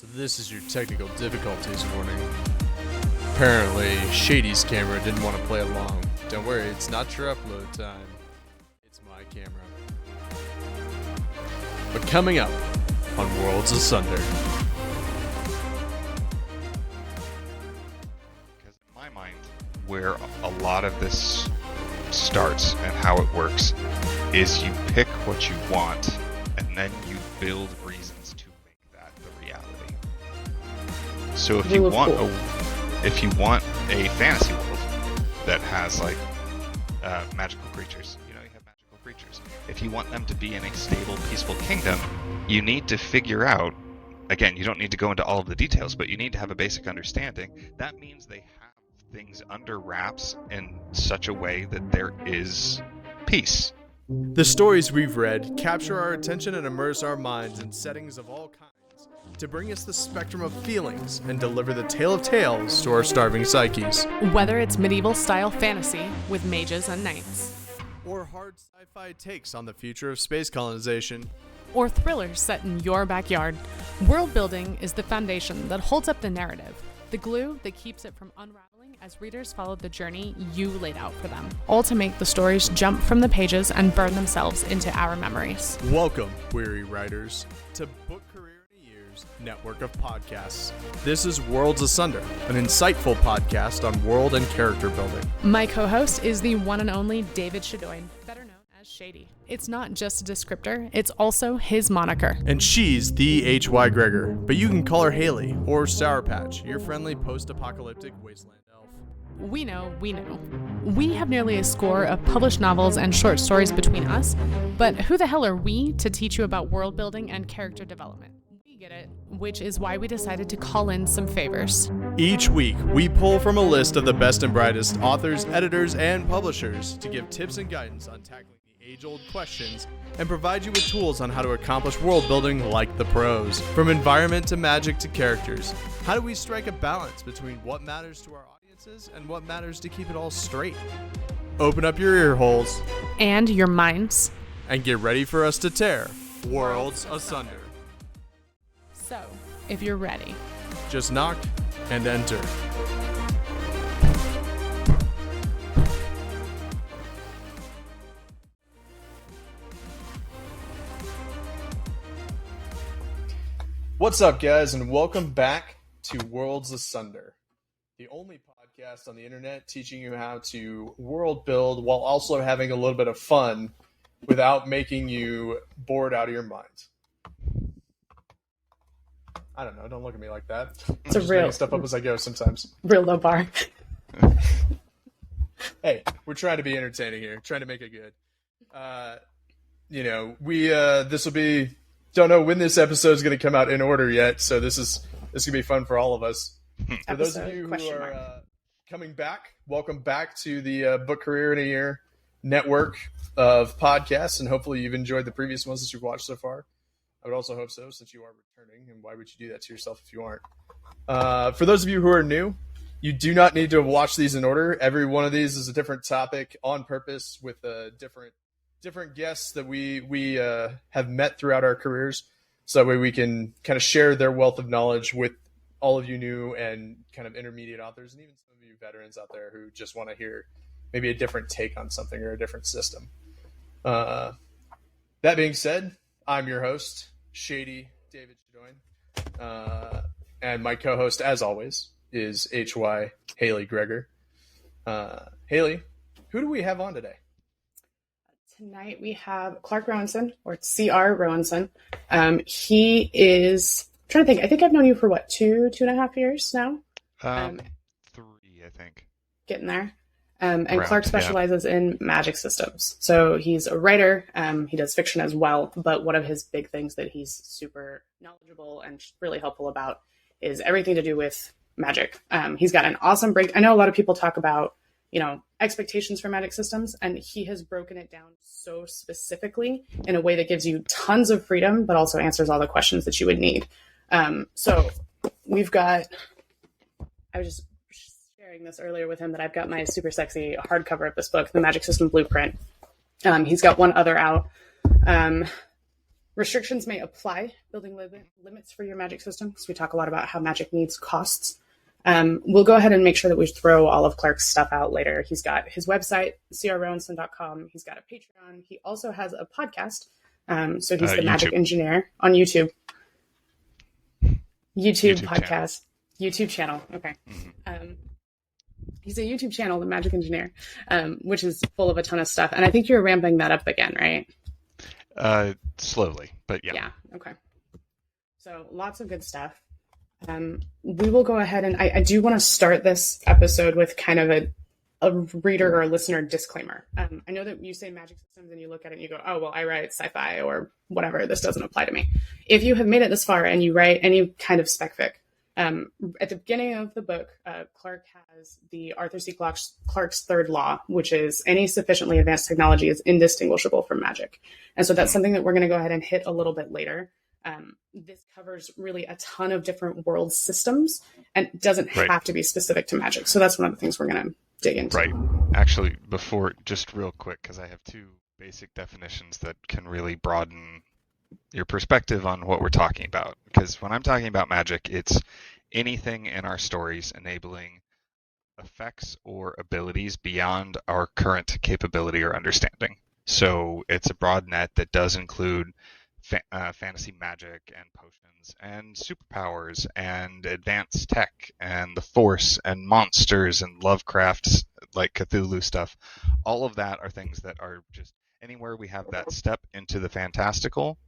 So this is your technical difficulties warning. Apparently, Shady's camera didn't want to play along. Don't worry, it's not your upload time. It's my camera. But coming up on Worlds Asunder. Because in my mind, where a lot of this starts and how it works is you pick what you want and then you build reasons to make that the reality. So if you want a fantasy world that has like magical creatures, you have magical creatures. If you want them to be in a stable, peaceful kingdom, you need to figure out, again, you don't need to go into all of the details, but you need to have a basic understanding. That means they have things under wraps in such a way that there is peace. The stories we've read capture our attention and immerse our minds in settings of all kinds to bring us the spectrum of feelings and deliver the tale of tales to our starving psyches. Whether it's medieval-style fantasy with mages and knights, or hard sci-fi takes on the future of space colonization, or thrillers set in your backyard, world building is the foundation that holds up the narrative, the glue that keeps it from unraveling as readers follow the journey you laid out for them, all to make the stories jump from the pages and burn themselves into our memories. Welcome, weary writers, to Book Career in a Year's network of podcasts. This is Worlds Asunder, an insightful podcast on world and character building. My co-host is the one and only David Shadoin, better known as Shady. It's not just a descriptor, it's also his moniker. And she's the H.Y. Gregor, but you can call her Haley or Sour Patch, your friendly post-apocalyptic wasteland elf. We know. We have nearly a score of published novels and short stories between us, but who the hell are we to teach you about world building and character development? We get it, which is why we decided to call in some favors. Each week, we pull from a list of the best and brightest authors, editors, and publishers to give tips and guidance on tackling age-old questions and provide you with tools on how to accomplish world building like the pros. From environment to magic to characters, how do we strike a balance between what matters to our audiences and what matters to keep it all straight? Open up your ear holes and your minds and get ready for us to tear Worlds Asunder. So, if you're ready, just knock and enter. What's up, guys, and welcome back to Worlds Asunder, the only podcast on the internet teaching you how to world build while also having a little bit of fun without making you bored out of your mind. I don't know. Don't look at me like that. It's I'm just making stuff up as I go sometimes. Real low bar. Hey, we're trying to be entertaining here, trying to make it good. This will be. Don't know when this episode is going to come out in order yet, so this is going to be fun for all of us. For those of you who are coming back, welcome back to the Book Career in a Year network of podcasts, and hopefully you've enjoyed the previous ones that you've watched so far. I would also hope so, since you are returning, and why would you do that to yourself if you aren't? For those of you who are new, you do not need to watch these in order. Every one of these is a different topic on purpose with a different guests that we have met throughout our careers, so that way we can kind of share their wealth of knowledge with all of you new and kind of intermediate authors, and even some of you veterans out there who just want to hear maybe a different take on something or a different system. That being said, I'm your host, Shady David Shadoin, and my co-host, as always, is H.Y. Haley Gregor. Haley, who do we have on today? Tonight we have Clark Rowenson, or C.R. Rowenson. He is, I'm trying to think, I think I've known you for what, 2.5 years now? 3, I think. Getting there. And Clark specializes in magic systems. So he's a writer, he does fiction as well, but one of his big things that he's super knowledgeable and really helpful about is everything to do with magic. He's got an awesome break. I know a lot of people talk about, expectations for magic systems, and he has broken it down so specifically in a way that gives you tons of freedom, but also answers all the questions that you would need. So we've got, I was just sharing this earlier with him that I've got my super sexy hardcover of this book, The Magic System Blueprint. He's got one other out. Restrictions may apply, building limits for your magic system, because we talk a lot about how magic needs costs. We'll go ahead and make sure that we throw all of Clark's stuff out later. He's got his website, crrowenson.com. He's got a Patreon. He also has a podcast. So he's the Magic Engineer on YouTube. YouTube podcast. YouTube channel. Okay. He's a YouTube channel, the Magic Engineer, which is full of a ton of stuff. And I think you're ramping that up again, right? Slowly, but yeah. Yeah. Okay. So lots of good stuff. We will go ahead and I do want to start this episode with kind of a reader or a listener disclaimer. I know that you say magic systems and you look at it and you go, oh, well, I write sci-fi or whatever. This doesn't apply to me. If you have made it this far and you write any kind of spec fic, at the beginning of the book, Clarke has the Arthur C. Clarke's third law, which is any sufficiently advanced technology is indistinguishable from magic. And so that's something that we're going to go ahead and hit a little bit later. This covers really a ton of different world systems and doesn't have to be specific to magic. So that's one of the things we're going to dig into. Right. Actually, before, just real quick, because I have two basic definitions that can really broaden your perspective on what we're talking about. Because when I'm talking about magic, it's anything in our stories enabling effects or abilities beyond our current capability or understanding. So it's a broad net that does include fantasy magic and potions and superpowers and advanced tech and the Force and monsters and Lovecraft's like Cthulhu stuff. All of that are things that are just anywhere we have that step into the fantastical,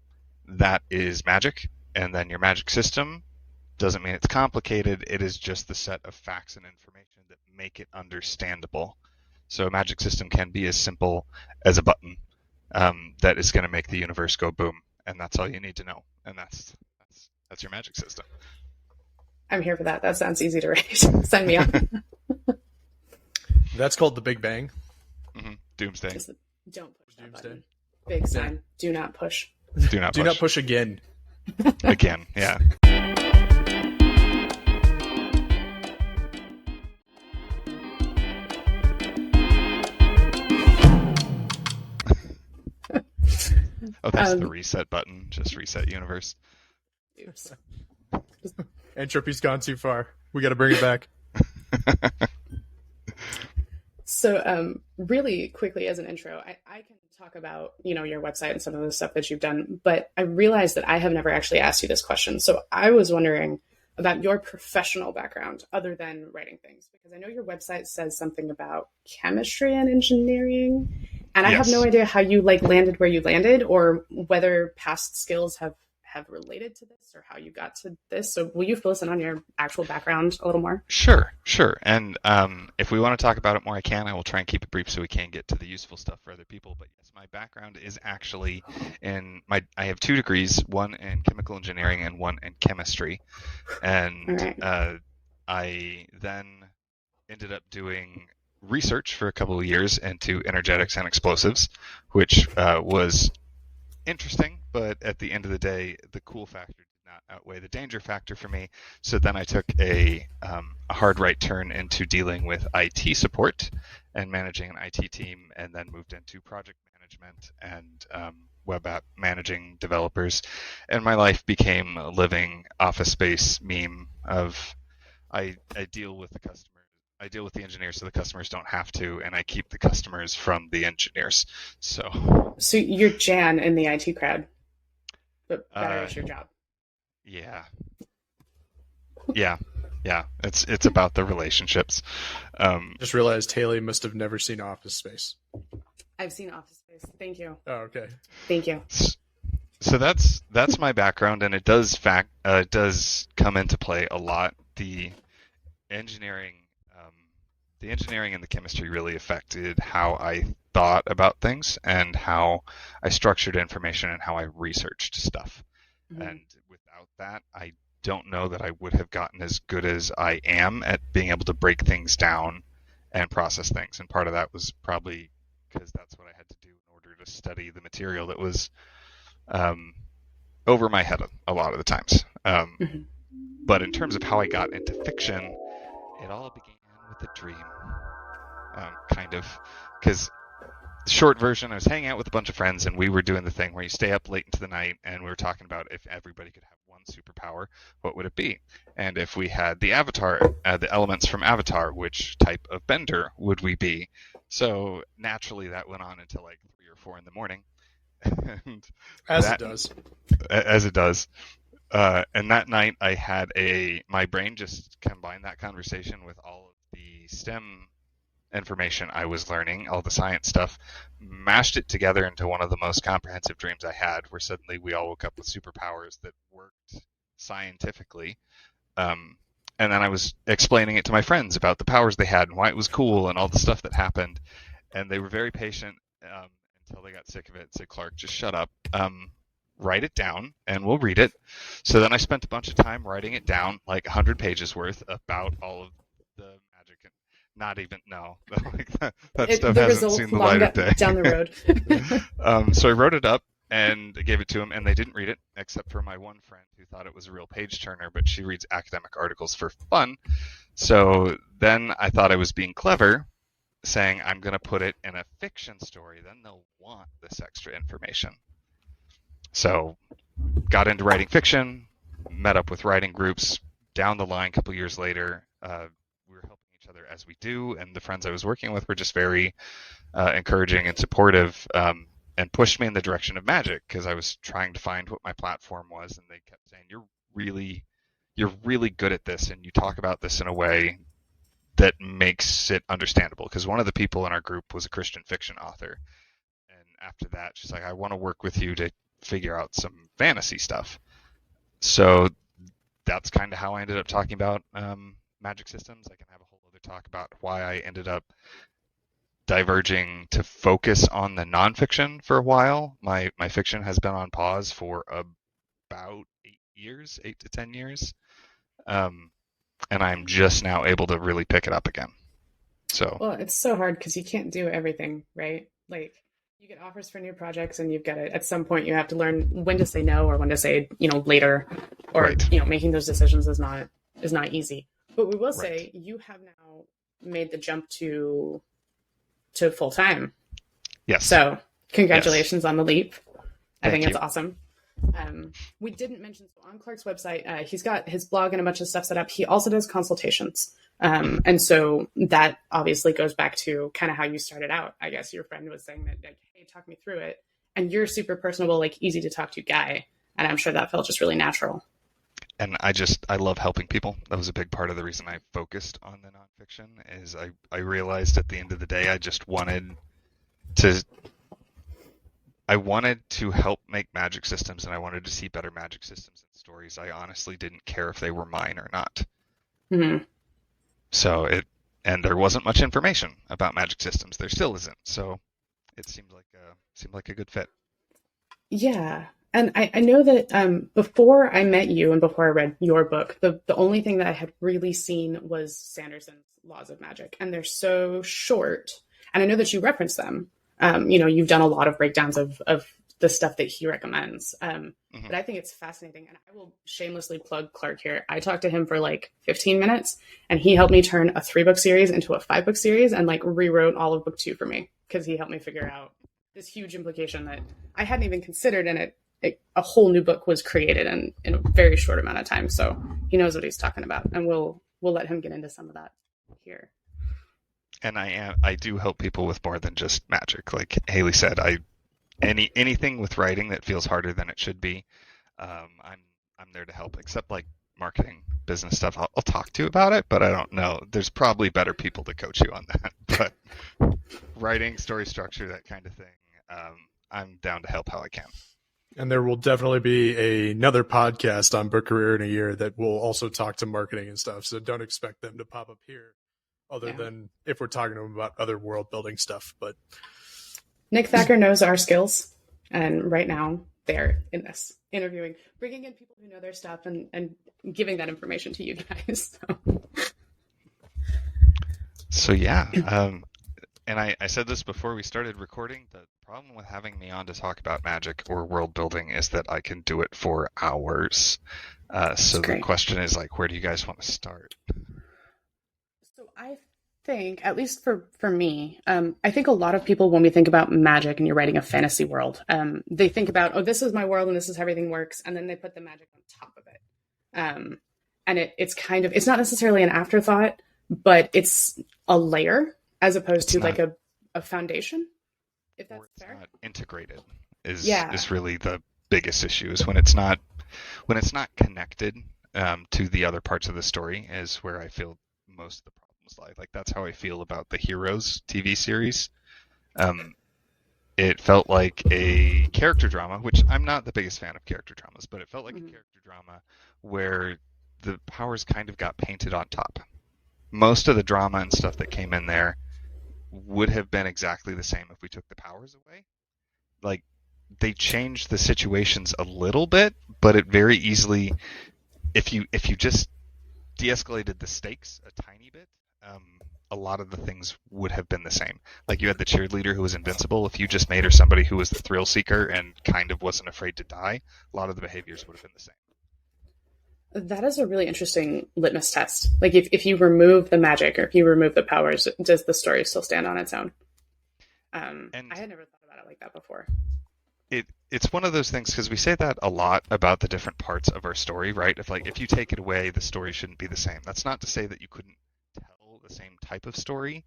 that is magic. And then your magic system doesn't mean it's complicated. It is just the set of facts and information that make it understandable. So a magic system can be as simple as a button that is going to make the universe go boom. And that's all you need to know. And that's your magic system. I'm here for that. That sounds easy to write. Sign me up. That's called the Big Bang. Mm-hmm. Doomsday. Don't push that Doomsday. button. Big sign. Do not push. Do not push again. Again, yeah. Oh, that's the reset button. Just reset universe. Oops. Entropy's gone too far. We got to bring it back. So, really quickly as an intro, I can talk about, your website and some of the stuff that you've done, but I realized that I have never actually asked you this question. So I was wondering about your professional background other than writing things, because I know your website says something about chemistry and engineering, and I have no idea how you landed where you landed or whether past skills have related to this or how you got to this. So will you fill us in on your actual background a little more? Sure. And if we want to talk about it more, I will try and keep it brief so we can get to the useful stuff for other people. But yes, my background is actually I have 2 degrees, one in chemical engineering and one in chemistry. And I then ended up doing research for a couple of years into energetics and explosives, which was interesting, but at the end of the day, the cool factor did not outweigh the danger factor for me. So then I took a hard right turn into dealing with IT support and managing an IT team, and then moved into project management and web app managing developers. And my life became a living Office Space meme of I deal with the customer. I deal with the engineers so the customers don't have to, and I keep the customers from the engineers. So you're Jan in the IT crowd, but better at your job. Yeah. It's about the relationships. Just realized Haley must have never seen Office Space. I've seen Office Space. Thank you. Oh, okay. Thank you. So that's my background, and it does come into play a lot. The engineering and the chemistry really affected how I thought about things and how I structured information and how I researched stuff. Mm-hmm. And without that, I don't know that I would have gotten as good as I am at being able to break things down and process things. And part of that was probably because that's what I had to do in order to study the material that was over my head a lot of the times. But in terms of how I got into fiction, it all began with a dream, kind of, because short version, I was hanging out with a bunch of friends, and we were doing the thing where you stay up late into the night, and we were talking about if everybody could have one superpower, what would it be? And if we had the Avatar, the elements from Avatar, which type of bender would we be? So naturally, that went on until like 3 or 4 in the morning. And as it does. As it does. And that night, I had my brain just combined that conversation with all of the STEM information I was learning, all the science stuff, mashed it together into one of the most comprehensive dreams I had, where suddenly we all woke up with superpowers that worked scientifically. And then I was explaining it to my friends about the powers they had and why it was cool and all the stuff that happened. And they were very patient until they got sick of it and said, Clark, just shut up. Write it down and we'll read it. So then I spent a bunch of time writing it down, like 100 pages worth, about all of the magic. And not even, no. Like that stuff hasn't seen the light of day. Down the road. So I wrote it up and gave it to them, and they didn't read it, except for my one friend who thought it was a real page turner, but she reads academic articles for fun. So then I thought I was being clever, saying I'm going to put it in a fiction story, then they'll want this extra information. So got into writing fiction, met up with writing groups. Down the line, a couple years later, we were helping each other as we do, and the friends I was working with were just very encouraging and supportive, and pushed me in the direction of magic, because I was trying to find what my platform was, and they kept saying, you're really good at this, and you talk about this in a way that makes it understandable. Because one of the people in our group was a Christian fiction author, and after that she's like, I want to work with you to figure out some fantasy stuff. So that's kind of how I ended up talking about magic systems. I can have a whole other talk about why I ended up diverging to focus on the nonfiction for a while. My fiction has been on pause for about 8 to 10 years. And I'm just now able to really pick it up again. So well, it's so hard because you can't do everything, right? Like, you get offers for new projects, and you've got to, at some point, you have to learn when to say no or when to say, later, or right. Making those decisions is not easy. But we will say you have now made the jump to full time. Yes. So congratulations on the leap. I think it's you. Awesome. We didn't mention, so on Clark's website, he's got his blog and a bunch of stuff set up. He also does consultations. And so that obviously goes back to kind of how you started out. I guess your friend was saying that, like, hey, talk me through it. And you're super personable, like easy to talk to guy. And I'm sure that felt just really natural. And I love helping people. That was a big part of the reason I focused on the nonfiction, is I realized at the end of the day, I wanted to help make magic systems, and I wanted to see better magic systems and stories. I honestly didn't care if they were mine or not. Mm-hmm. So and there wasn't much information about magic systems. There still isn't. So it seemed like a good fit. Yeah. And I know that before I met you and before I read your book, the only thing that I had really seen was Sanderson's Laws of Magic. And they're so short. And I know that you reference them. You've done a lot of breakdowns of the stuff that he recommends. But I think it's fascinating. And I will shamelessly plug Clark here. I talked to him for like 15 minutes, and he helped me turn a 3-book series into a 5-book series, and like rewrote all of book 2 for me, because he helped me figure out this huge implication that I hadn't even considered, and a whole new book was created in a very short amount of time. So he knows what he's talking about, and we'll let him get into some of that here. And I do help people with more than just magic. Like Haley said, anything with writing that feels harder than it should be, I'm there to help. Except like marketing, business stuff, I'll talk to you about it, but I don't know. There's probably better people to coach you on that. But writing, story structure, that kind of thing, I'm down to help how I can. And there will definitely be another podcast on Book Career in a Year that will also talk to marketing and stuff. So don't expect them to pop up here, other than if we're talking to them about other world building stuff. But Nick Thacker knows our skills, and right now they're in this interviewing, bringing in people who know their stuff, and giving that information to you guys. So yeah, and I said this before we started recording. The problem with having me on to talk about magic or world building is that I can do it for hours. So the question is, like, where do you guys want to start? So I think, at least for me, I think a lot of people, when we think about magic and you're writing a fantasy world, they think about, oh, this is my world and this is how everything works, and then they put the magic on top of it. And it's kind of, it's not necessarily an afterthought, but it's a layer as opposed to like a foundation. If that's fair. Not integrated is really the biggest issue, is when it's not connected to the other parts of the story, is where I feel most of the problems lie. Like, that's how I feel about the Heroes TV series. It felt like a character drama, which I'm not the biggest fan of character dramas, but it felt like a character drama where the powers kind of got painted on top. Most of the drama and stuff that came in there would have been exactly the same if we took the powers away. Like, they changed the situations a little bit, but it very easily, if you just de-escalated the stakes a tiny bit, a lot of the things would have been the same. Like, you had the cheerleader who was invincible. If you just made her somebody who was the thrill seeker and kind of wasn't afraid to die, a lot of the behaviors would have been the same. That is a really interesting litmus test. Like, if you remove the magic or if you remove the powers, does the story still stand on its own? And I had never thought about it like that before. It's one of those things, because we say that a lot about the different parts of our story, right? If you take it away, the story shouldn't be the same. That's not to say that you couldn't tell the same type of story.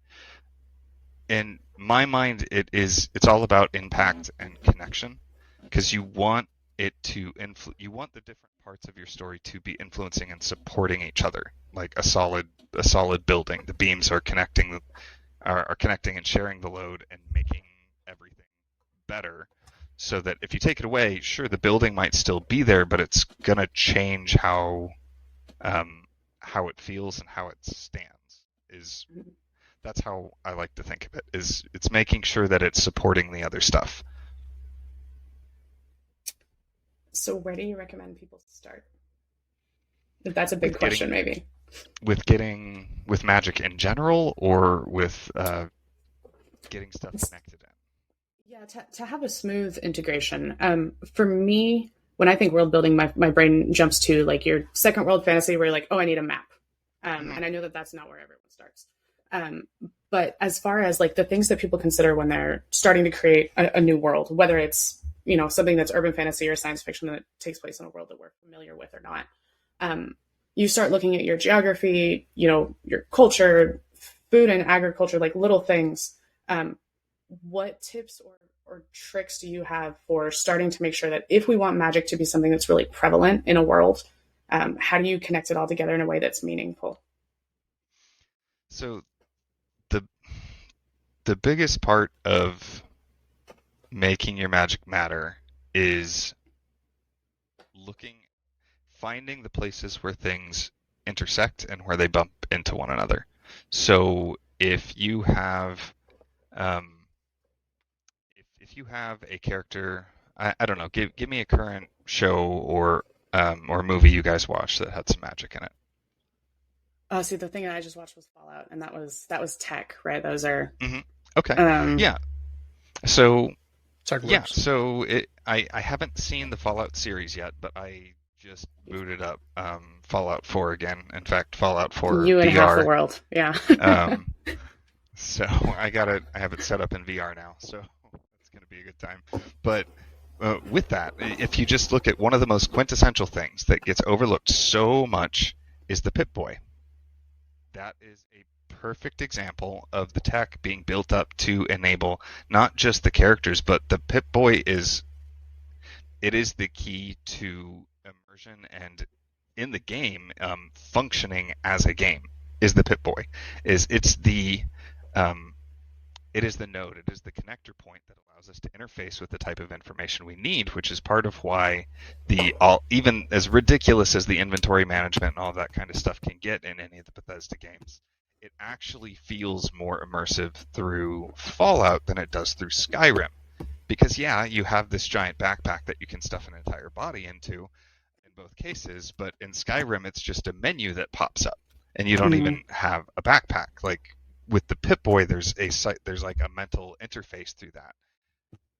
In my mind, it's all about impact and connection, because you want it to you want the different parts of your story to be influencing and supporting each other, like a solid building. The beams are connecting and sharing the load and making everything better. So that if you take it away, sure, the building might still be there, but it's gonna change how it feels and how it stands. That's how I like to think of it. It's making sure that it's supporting the other stuff. So where do you recommend people start? That's a big question, maybe. With magic in general, or with getting stuff connected in? Yeah, to have a smooth integration. For me, when I think world building, my brain jumps to like your second world fantasy where you're like, oh, I need a map. And I know that that's not where everyone starts. But as far as like the things that people consider when they're starting to create a new world, whether it's, something that's urban fantasy or science fiction that takes place in a world that we're familiar with or not, you start looking at your geography, your culture, food and agriculture, like little things. What tips or tricks do you have for starting to make sure that if we want magic to be something that's really prevalent in a world, how do you connect it all together in a way that's meaningful? So the biggest part of making your magic matter is finding the places where things intersect and where they bump into one another. So if you have if you have a character, I don't know, give me a current show or movie you guys watched that had some magic in it. See, the thing that I just watched was Fallout, and that was tech, right? Those are okay. Yeah. So I haven't seen the Fallout series yet, but I just booted up Fallout 4 again. In fact, Fallout 4 you and VR. half the world, yeah. So I have it set up in VR now, so it's going to be a good time. But with that, if you just look at one of the most quintessential things that gets overlooked so much is the Pip-Boy. That is a perfect example of the tech being built up to enable not just the characters, but the Pip-Boy is the key to immersion and in the game functioning as a game. Is the Pip-Boy it is the node, it is the connector point that allows us to interface with the type of information we need, which is part of why even as ridiculous as the inventory management and all that kind of stuff can get in any of the Bethesda games, it actually feels more immersive through Fallout than it does through Skyrim. Because you have this giant backpack that you can stuff an entire body into in both cases, but in Skyrim it's just a menu that pops up and you don't even have a backpack. Like with the Pip-Boy, there's like a mental interface through that.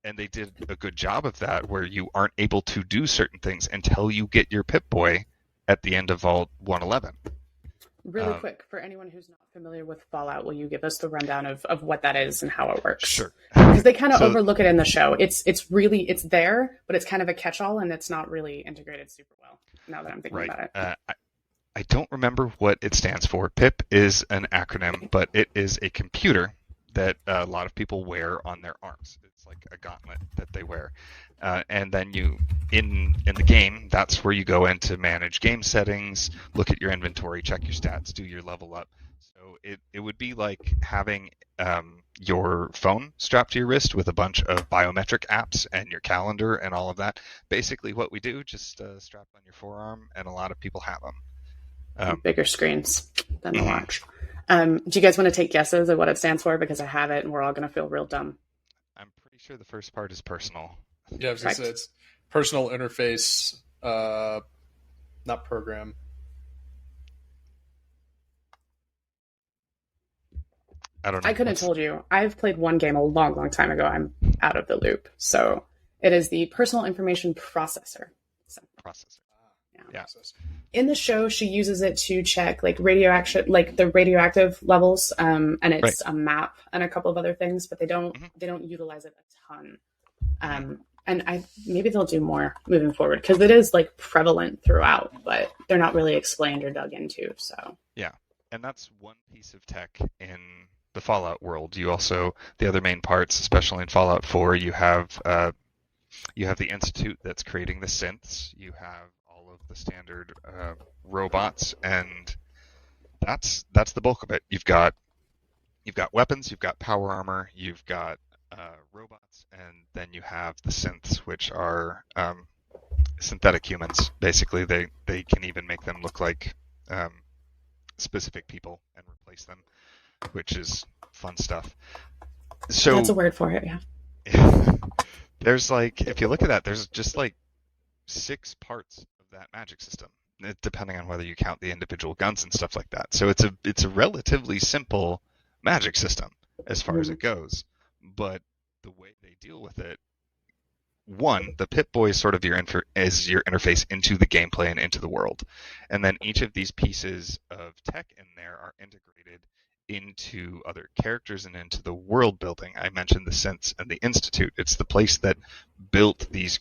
And they did a good job of that, where you aren't able to do certain things until you get your Pip-Boy at the end of Vault 111. Really quick, for anyone who's not familiar with Fallout, will you give us the rundown of what that is and how it works? Sure. Because they kind of overlook it in the show. It's there, but it's kind of a catch-all, and it's not really integrated super well, now that I'm thinking about it. I don't remember what it stands for. PIP is an acronym, but it is a computer that a lot of people wear on their arms. It's like a gauntlet that they wear. And then you, in the game, that's where you go in to manage game settings, look at your inventory, check your stats, do your level up. So it would be like having your phone strapped to your wrist with a bunch of biometric apps and your calendar and all of that. Basically what we do, just strap on your forearm, and a lot of people have them. Bigger screens than the watch. Do you guys want to take guesses at what it stands for? Because I have it, and we're all going to feel real dumb. I'm pretty sure the first part is personal. Yeah, I was going to say it's personal interface, not program. I don't know. I couldn't have told you. I've played one game a long, long time ago. I'm out of the loop. So it is the personal information processor. Processor. Yeah. In the show, she uses it to check like the radioactive levels, and it's a map and a couple of other things, but they don't utilize it a ton. And maybe they'll do more moving forward, because it is like prevalent throughout, but they're not really explained or dug into. So yeah, and that's one piece of tech in the Fallout world. You also, the other main parts, especially in Fallout 4, you have the Institute that's creating the synths. You have all of the standard robots, and that's the bulk of it. You've got weapons, you've got power armor, you've got robots, and then you have the synths, which are synthetic humans. Basically, they can even make them look like specific people and replace them, which is fun stuff. So that's a word for it, yeah. There's like, if you look at that, there's just like 6 parts of that magic system, depending on whether you count the individual guns and stuff like that. So it's a relatively simple magic system as far as it goes. But the way they deal with it, one, the Pip-Boy is sort of your interface into the gameplay and into the world. And then each of these pieces of tech in there are integrated into other characters and into the world building. I mentioned the Synths and the Institute. It's the place that built these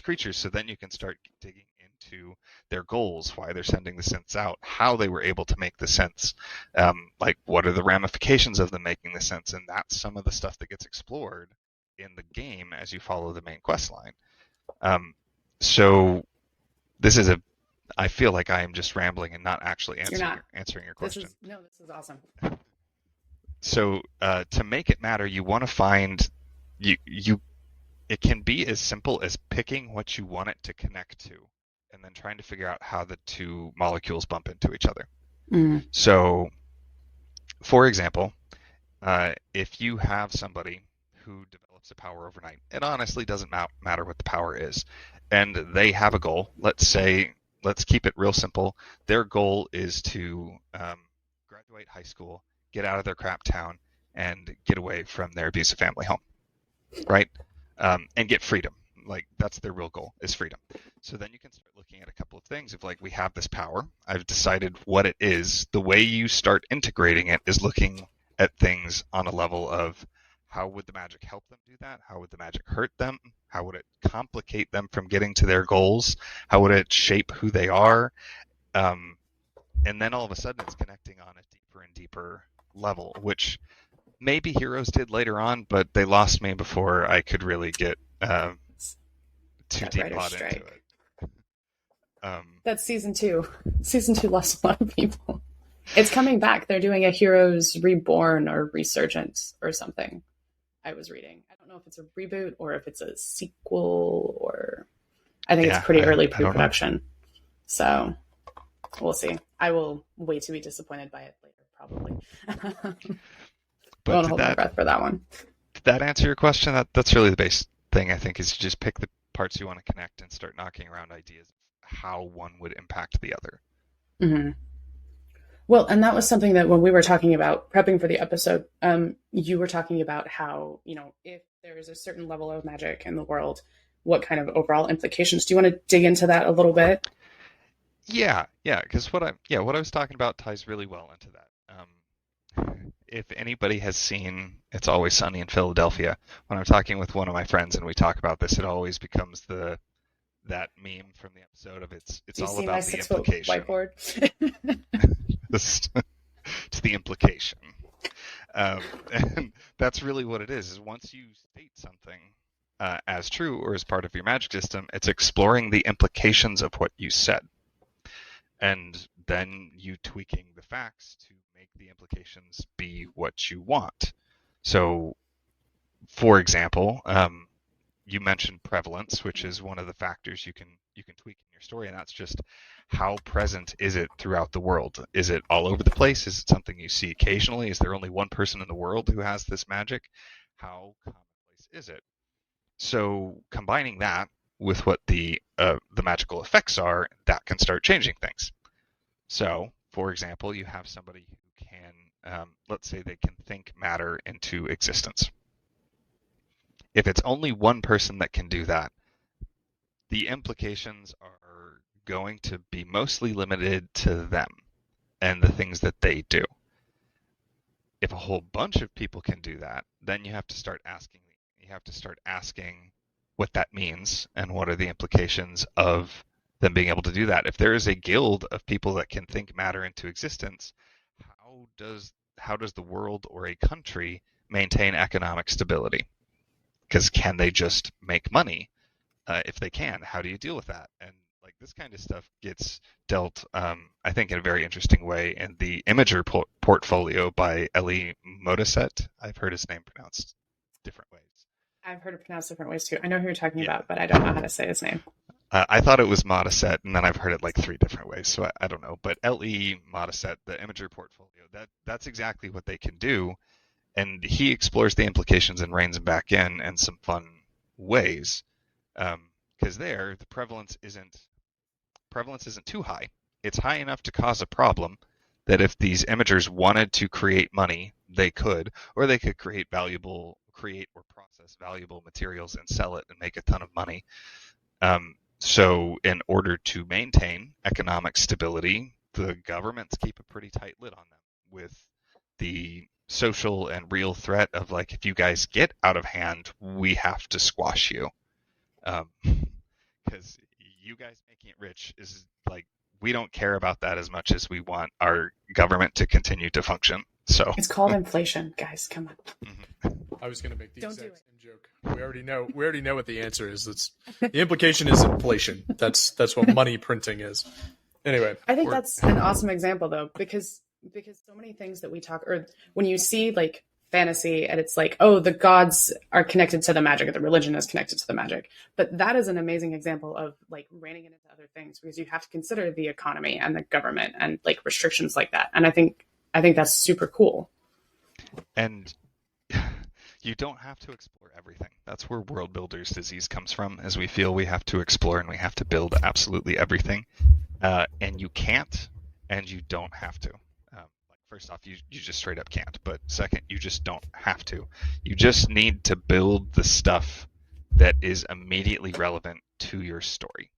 creatures, so then you can start digging into their goals, why they're sending the synths out, how they were able to make the synths, like what are the ramifications of them making the synths, and that's some of the stuff that gets explored in the game as you follow the main quest line. So this is I feel like I am just rambling and not actually answering your question. This is awesome. So to make it matter, you want to find it can be as simple as picking what you want it to connect to, and then trying to figure out how the two molecules bump into each other. So, for example, if you have somebody who develops a power overnight, it honestly doesn't matter what the power is, and they have a goal. Let's keep it real simple. Their goal is to graduate high school, get out of their crap town, and get away from their abusive family home, right? And get freedom. Like, that's their real goal, is freedom. So then you can start looking at a couple of things of like, we have this power. I've decided what it is. The way you start integrating it is looking at things on a level of how would the magic help them do that? How would the magic hurt them? How would it complicate them from getting to their goals? How would it shape who they are? And then all of a sudden it's connecting on a deeper and deeper level, which maybe Heroes did later on, but they lost me before I could really get too deep plot into it. That's season 2. Season 2 lost a lot of people. It's coming back. They're doing a Heroes Reborn or Resurgence or something. I was reading. I don't know if it's a reboot or if it's a sequel, or I think it's pretty early pre-production. So we'll see. I will wait to be disappointed by it later, probably. I won't hold my breath for that one. Did that answer your question? That's really the base thing, I think, is to just pick the parts you want to connect and start knocking around ideas of how one would impact the other. Mm-hmm. Well, and that was something that when we were talking about prepping for the episode, you were talking about how, if there is a certain level of magic in the world, what kind of overall implications? Do you want to dig into that a little bit? Yeah, because what I was talking about ties really well into that. If anybody has seen It's Always Sunny in Philadelphia, when I'm talking with one of my friends and we talk about this, it always becomes that meme from the episode of it's Do you all see my about the 6-foot implication. whiteboard? It's the implication. And that's really what it is once you state something as true or as part of your magic system, it's exploring the implications of what you said. And then you tweaking the facts to make the implications be what you want. So, for example, you mentioned prevalence, which is one of the factors you can tweak in your story, and that's just how present is it throughout the world? Is it all over the place? Is it something you see occasionally? Is there only one person in the world who has this magic? How commonplace is it? So combining that with what the magical effects are, that can start changing things. So, for example, you have somebody who can, let's say they can think matter into existence. If it's only one person that can do that, the implications are going to be mostly limited to them and the things that they do. If a whole bunch of people can do that, then you have to start asking what that means and what are the implications of them being able to do that. If there is a guild of people that can think matter into existence, how does the world or a country maintain economic stability? Because can they just make money? If they can, how do you deal with that? And like this kind of stuff gets dealt, I think, in a very interesting way in the Imager portfolio by Elie Modisette. I've heard his name pronounced different ways. I've heard it pronounced different ways too. I know who you're talking about, but I don't know how to say his name. I thought it was Modisette, and then I've heard it like 3 different ways, so I don't know. But Elie Modisette, the Imager portfolio, that's exactly what they can do, and he explores the implications and reins them back in some fun ways. Because the prevalence isn't too high. It's high enough to cause a problem that if these imagers wanted to create money, they could, or they could create or process valuable materials and sell it and make a ton of money. So in order to maintain economic stability, the governments keep a pretty tight lid on them with the social and real threat of like, if you guys get out of hand, we have to squash you. Because you guys making it rich is like, we don't care about that as much as we want our government to continue to function. So it's called inflation, guys. Come on. I was going to make the exact same joke. We already know what the answer is. The implication is inflation. That's what money printing is. Anyway, I think that's an awesome example though, because so many things that we talk, or when you see like fantasy and it's like, oh, the gods are connected to the magic, or the religion is connected to the magic. But that is an amazing example of like reining it into other things, because you have to consider the economy and the government and like restrictions like that. And I think that's super cool. And you don't have to explore everything. That's where world builders disease comes from, is we feel we have to explore and we have to build absolutely everything. And you can't, and you don't have to. First off, you just straight up can't. But second, you just don't have to. You just need to build the stuff that is immediately relevant to your story.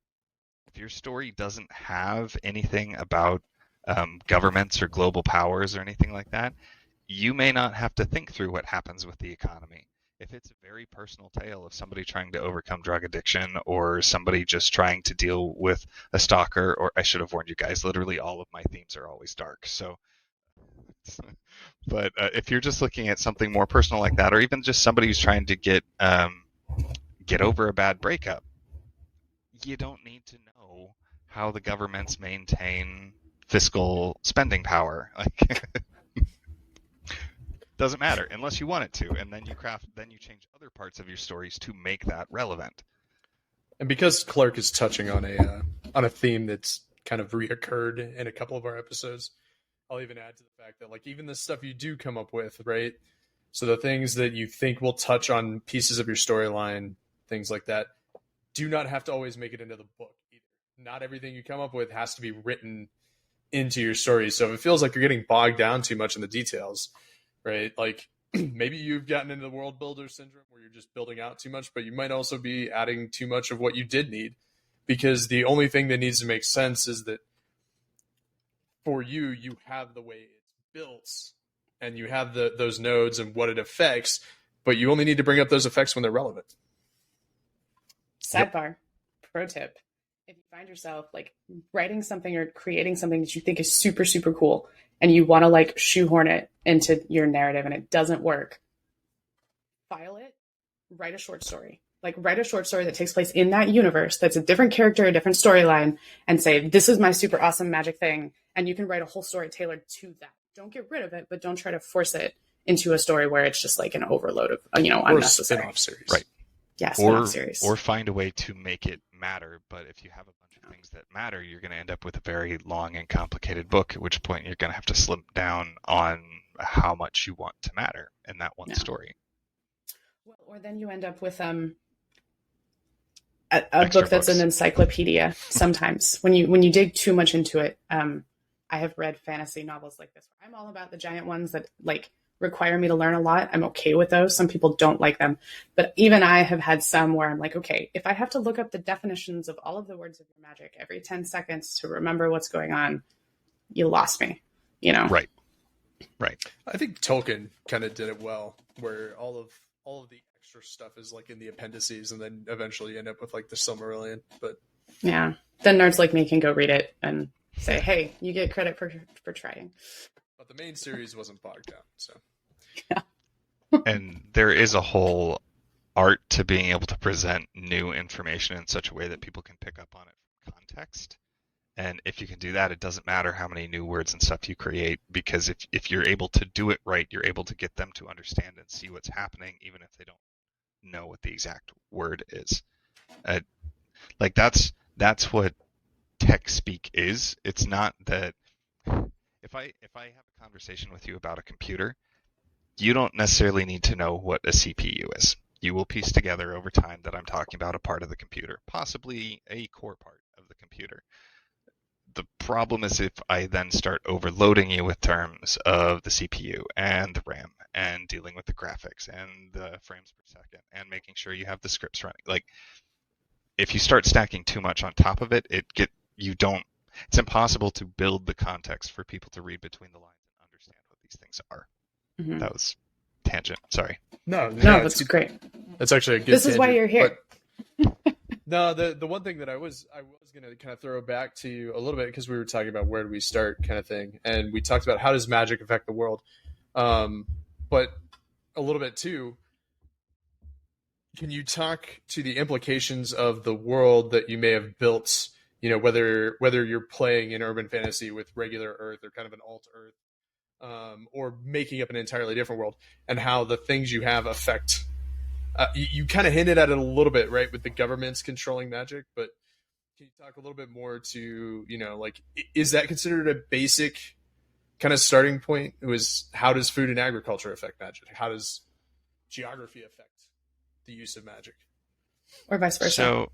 If your story doesn't have anything about governments or global powers or anything like that, you may not have to think through what happens with the economy. If it's a very personal tale of somebody trying to overcome drug addiction or somebody just trying to deal with a stalker, or I should have warned you guys, literally all of my themes are always dark. So, but if you're just looking at something more personal like that, or even just somebody who's trying to get over a bad breakup, you don't need to know how the governments maintain fiscal spending power. Like, doesn't matter unless you want it to, and then you change other parts of your stories to make that relevant. And because Clark is touching on a theme that's kind of reoccurred in a couple of our episodes, I'll even add to the fact that like even the stuff you do come up with, right? So the things that you think will touch on pieces of your storyline, things like that, do not have to always make it into the book either. Not everything you come up with has to be written into your story. So if it feels like you're getting bogged down too much in the details, right? Like maybe you've gotten into the world builder syndrome where you're just building out too much, but you might also be adding too much of what you did need, because the only thing that needs to make sense is that for you have the way it's built, and you have those nodes and what it affects, but you only need to bring up those effects when they're relevant. Sidebar, pro tip. If you find yourself like writing something or creating something that you think is super, super cool, and you want to like shoehorn it into your narrative and it doesn't work, file it, write a short story. Like write a short story that takes place in that universe, that's a different character, a different storyline, and say, this is my super awesome magic thing. And you can write a whole story tailored to that. Don't get rid of it, but don't try to force it into a story where it's just like an overload of, unnecessary. Or a spin-off series. Right. Yeah, spin-off series. Or find a way to make it matter. But if you have a bunch of things that matter, you're going to end up with a very long and complicated book, at which point you're going to have to slim down on how much you want to matter in that one story. Well, or then you end up with a book that's an encyclopedia sometimes. When you dig too much into it, I have read fantasy novels like this. I'm all about the giant ones that like require me to learn a lot. I'm okay with those. Some people don't like them. But even I have had some where I'm like, okay, if I have to look up the definitions of all of the words of your magic every 10 seconds to remember what's going on, you lost me, Right. I think Tolkien kind of did it well, where all of the extra stuff is like in the appendices, and then eventually you end up with like the Silmarillion. But yeah, then nerds like me can go read it and say, hey, you get credit for trying. But the main series wasn't bogged down, so. Yeah. And there is a whole art to being able to present new information in such a way that people can pick up on it from context. And if you can do that, it doesn't matter how many new words and stuff you create, because if you're able to do it right, you're able to get them to understand and see what's happening, even if they don't know what the exact word is. Like that's what tech speak is. It's not that if I have a conversation with you about a computer, you don't necessarily need to know what a CPU is. You will piece together over time that I'm talking about a part of the computer, possibly a core part of the computer. The problem is if I then start overloading you with terms of the CPU and the RAM and dealing with the graphics and the frames per second and making sure you have the scripts running. Like, if you start stacking too much on top of it, it's impossible to build the context for people to read between the lines and understand what these things are. Mm-hmm. That was tangent. Sorry. No, that's great. That's actually a good This is tangent, why you're here. No, the one thing that I was going to kind of throw back to you a little bit, because we were talking about where do we start kind of thing, and we talked about how does magic affect the world, but a little bit too. Can you talk to the implications of the world that you may have built? Whether you're playing in urban fantasy with regular Earth or kind of an alt Earth, or making up an entirely different world, and how the things you have affect. You kind of hinted at it a little bit, right, with the governments controlling magic, but can you talk a little bit more to, like, is that considered a basic kind of starting point? It was, how does food and agriculture affect magic? How does geography affect the use of magic? Or vice versa. So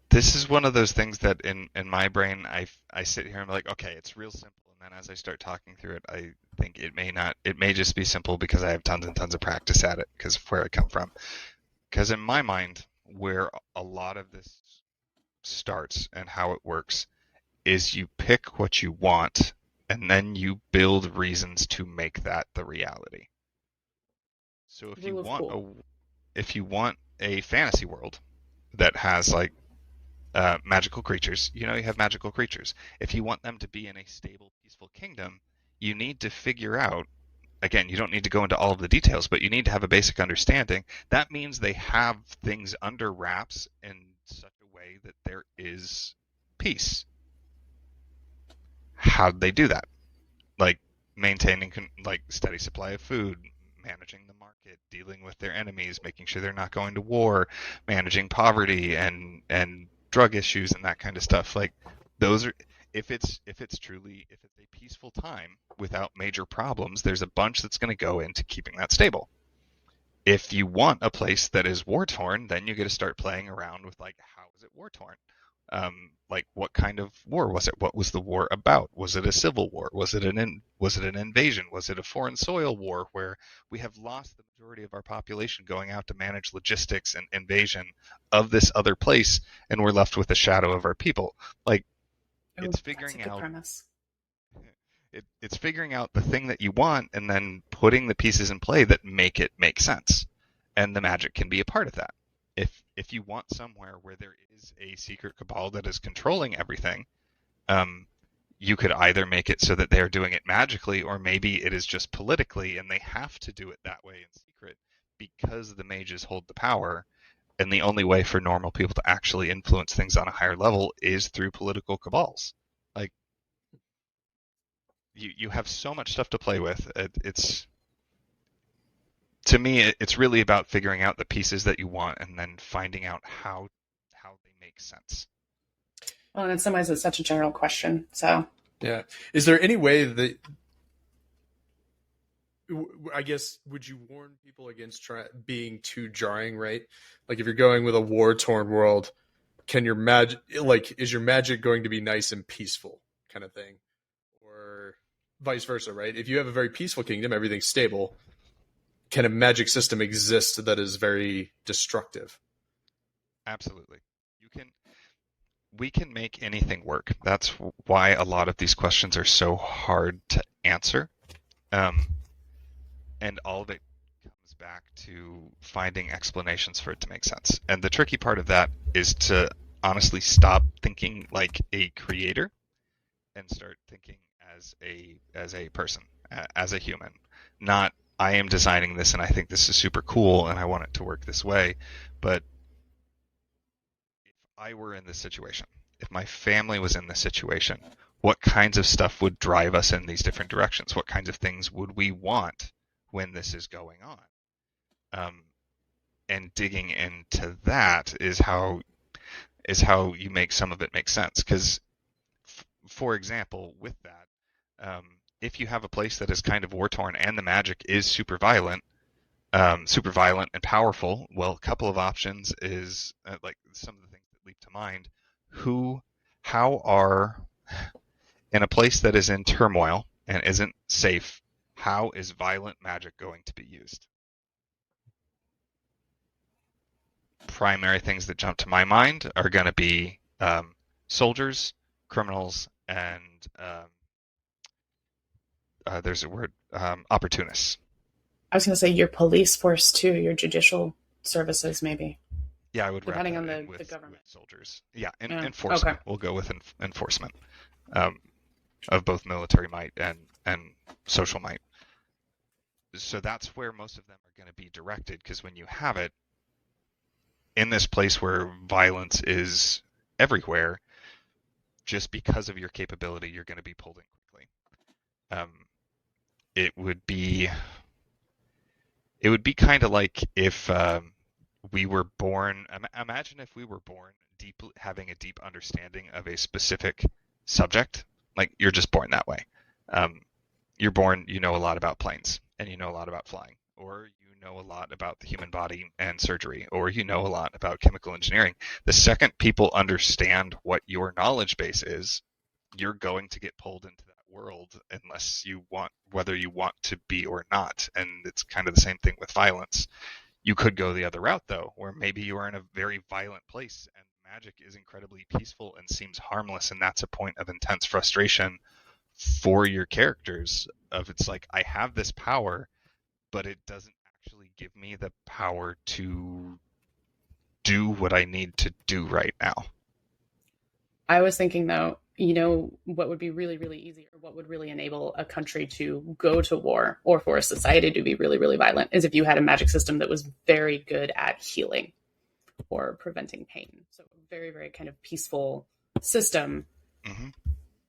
this is one of those things that in my brain, I sit here and I'm like, okay, it's real simple. And then as I start talking through it, I think it may just be simple because I have tons and tons of practice at it because of where I come from. Because in my mind, where a lot of this starts and how it works is you pick what you want and then you build reasons to make that the reality. So if you want a fantasy world that has like magical creatures, you have magical creatures. If you want them to be in a stable, peaceful kingdom, you need to figure out, again, you don't need to go into all of the details, but you need to have a basic understanding. That means they have things under wraps in such a way that there is peace. How do they do that? Like maintaining like steady supply of food, managing the market, dealing with their enemies, making sure they're not going to war, managing poverty and drug issues and that kind of stuff. Like those are, if it's a peaceful time without major problems, there's a bunch that's going to go into keeping that stable. If you want a place that is war torn, then you get to start playing around with like, how is it war torn? Like what kind of war was it? What was the war about? Was it a civil war? Was it an invasion? Was it a foreign soil war where we have lost the majority of our population going out to manage logistics and invasion of this other place, and we're left with the shadow of our people? Like, it's figuring that's a good out premise. it's figuring out the thing that you want and then putting the pieces in play that make it make sense. And the magic can be a part of that. If you want somewhere where there is a secret cabal that is controlling everything, you could either make it so that they're doing it magically, or maybe it is just politically and they have to do it that way in secret because the mages hold the power. And the only way for normal people to actually influence things on a higher level is through political cabals. Like, you have so much stuff to play with. It's to me, it's really about figuring out the pieces that you want and then finding out how they make sense. Well, and in some ways, it's such a general question. So, yeah, is there any way that, I guess, would you warn people against being too jarring, right? Like, if you're going with a war-torn world, can your magic, like, is your magic going to be nice and peaceful, kind of thing, or vice versa, right? If you have a very peaceful kingdom, everything's stable. Can a magic system exist that is very destructive? Absolutely. We can make anything work. That's why a lot of these questions are so hard to answer. And all of it comes back to finding explanations for it to make sense. And the tricky part of that is to honestly stop thinking like a creator and start thinking as a person, as a human. Not, I am designing this and I think this is super cool and I want it to work this way. But if I were in this situation, if my family was in this situation, what kinds of stuff would drive us in these different directions? What kinds of things would we want when this is going on? And digging into that is how you make some of it make sense. Because, for example, with that, if you have a place that is kind of war-torn and the magic is super violent and powerful, well, a couple of options is, like some of the things that leap to mind, in a place that is in turmoil and isn't safe, how is violent magic going to be used? Primary things that jump to my mind are going to be soldiers, criminals, and there's a word, opportunists. I was going to say your police force too, your judicial services, maybe. Yeah, I would depending on the government. With soldiers. Yeah, enforcement. Okay. We'll go with enforcement of both military might and social might. So that's where most of them are going to be directed, because when you have it in this place where violence is everywhere, just because of your capability, you're going to be pulled in quickly. It would be kind of like if we were born. Imagine if we were born having a deep understanding of a specific subject. Like, you're just born that way. You're born, you know a lot about planes, and you know a lot about flying, or you know a lot about the human body and surgery, or you know a lot about chemical engineering. The second people understand what your knowledge base is, you're going to get pulled into that world whether you want to be or not. And it's kind of the same thing with violence. You could go the other route, though, where maybe you are in a very violent place and magic is incredibly peaceful and seems harmless, and that's a point of intense frustration for your characters. It's like, I have this power, but it doesn't actually give me the power to do what I need to do right now. I was thinking, though, what would be really, really easy, or what would really enable a country to go to war, or for a society to be really, really violent, is if you had a magic system that was very good at healing or preventing pain. So a very, very kind of peaceful system. Mm-hmm.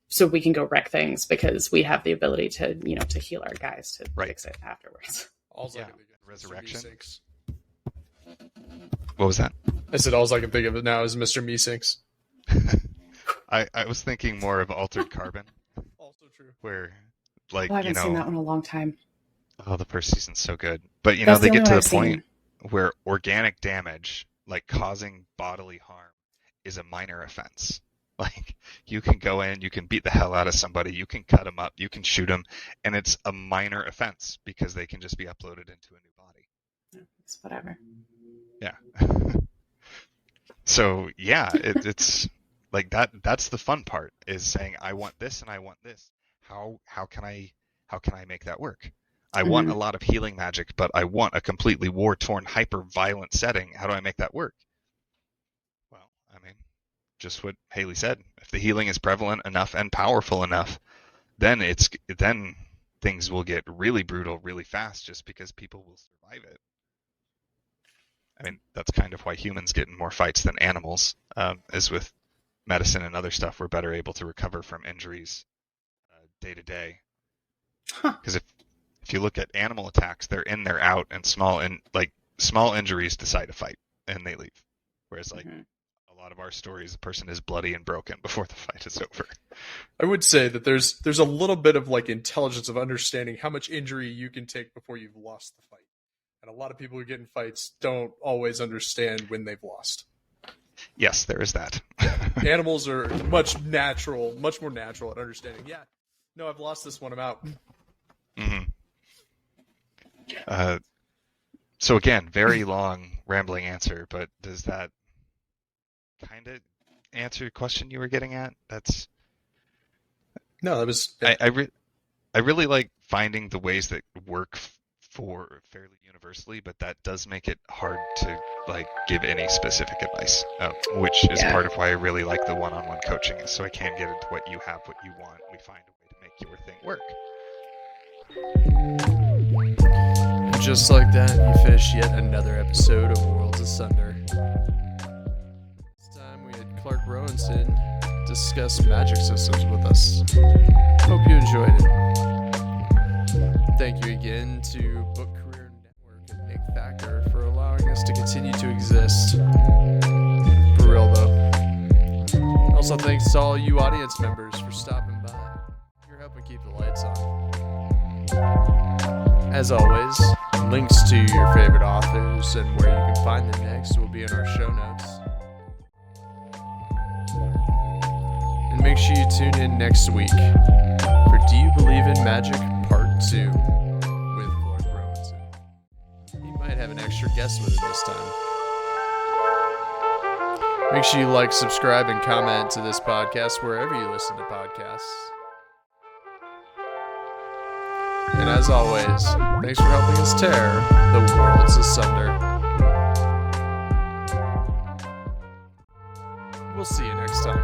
So we can go wreck things because we have the ability to, to heal our guys to fix it afterwards. Also, yeah. Resurrection. What was that? I said all I can think of it now is Mr. Meesinks. I was thinking more of Altered Carbon. Also true. Where, like, I haven't seen that one in a long time. Oh, the first season's so good. But, they get to the point where organic damage, like causing bodily harm, is a minor offense. Like, you can go in, you can beat the hell out of somebody, you can cut them up, you can shoot them, and it's a minor offense because they can just be uploaded into a new body. It's whatever. Yeah. So, yeah, it's Like that's the fun part, is saying I want this and I want this. How can I make that work? I want a lot of healing magic, but I want a completely war-torn, hyper-violent setting. How do I make that work? Well, I mean, just what Haley said. If the healing is prevalent enough and powerful enough, then things will get really brutal really fast, just because people will survive it. I mean, that's kind of why humans get in more fights than animals, is with medicine and other stuff. We're better able to recover from injuries day to day. Because if you look at animal attacks, they're in, they're out, and small injuries decide to fight and they leave. Whereas a lot of our stories, the person is bloody and broken before the fight is over. I would say that there's a little bit of like intelligence of understanding how much injury you can take before you've lost the fight. And a lot of people who get in fights don't always understand when they've lost. Yes, there is that. Animals are much more natural at understanding. Yeah, no, I've lost this one, I'm out. Mm-hmm. So again, very long, rambling answer, but does that kind of answer your question you were getting at? No, that was... I really like finding the ways that work for fairly universally, but that does make it hard to like give any specific advice, which is part of why I really like the one-on-one coaching, is so I can get into what you have, what you want. We find a way to make your thing work. And just like that, you finish yet another episode of Worlds Asunder. This time we had Clark Rowenson discuss magic systems with us. Hope you enjoyed it. Thank you again to Book Career Network and Nick Thacker for allowing us to continue to exist. For real though. Also thanks to all you audience members for stopping by. You're helping keep the lights on. As always, links to your favorite authors and where you can find them next will be in our show notes. And make sure you tune in next week for Do You Believe in Magic Part 2 with Clark Rowenson. He might have an extra guest with him this time. Make sure you like, subscribe, and comment to this podcast wherever you listen to podcasts. And as always, thanks for helping us tear the worlds asunder. We'll see you next time.